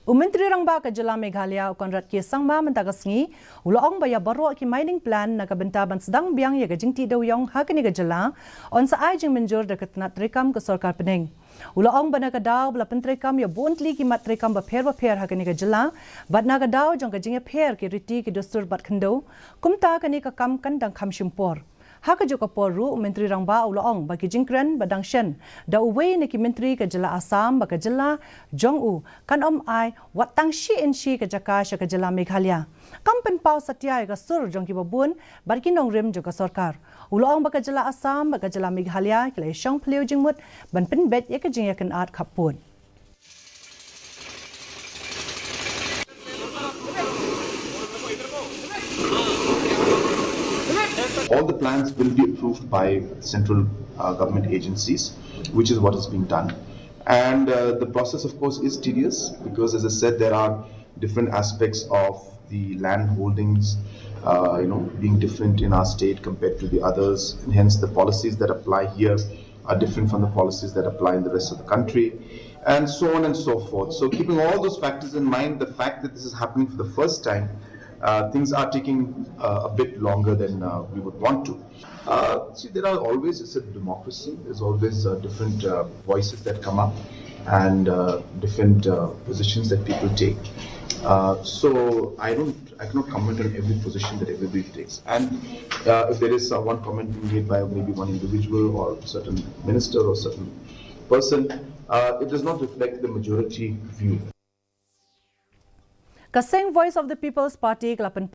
Menteri Rangba ke Jela Meghalaya Konrad K. Sangma mentagasngi Dewïong baya baro ki mining plan na Bynta ban Sdang Biang ya Jingti Dewïong hakini ke Jela on sa Jingmynjur de Tnat rekam ke Sorkar Pdeng. Dewïong bana ka daw bla pentrekam ya bontli ki mat rekam ba pher hakini ke Jela bat na ka daw jong ka jinge pher ki riti ki dostur bat khendo kumta kani ka kam kan dang kham shimpor. Haka juga poru Menteri Rangba Dewïong bagi jingkren badang shen da uwe ni ki Menteri ke Jela Assam baka Jela Jong kan ai wat tang shi in shi ke Jaka ke Jela Meghalaya kampen pau satya ka sur jong ki babun barki nong rim juga Sorkar Dewïong baka Jela Assam baka Jela Meghalaya kle shong pleu jingmut ban pen bet ya ka jing ya kan art khapun. All the plans will be approved by central government agencies, which is what is being done. And the process, of course, is tedious because, as I said, there are different aspects of the land holdings, being different in our state compared to the others. And hence, the policies that apply here are different from the policies that apply in the rest of the country, and so on and so forth. So, keeping all those factors in mind, the fact that this is happening for the first time, things are taking a bit longer than we would want to. See, there are always, it's a democracy, there's always different voices that come up and different positions that people take. So I cannot comment on every position that everybody takes. And if there is one comment made by maybe one individual or a certain minister or certain person, it does not reflect the majority view. Kaseng Voice of the People's Party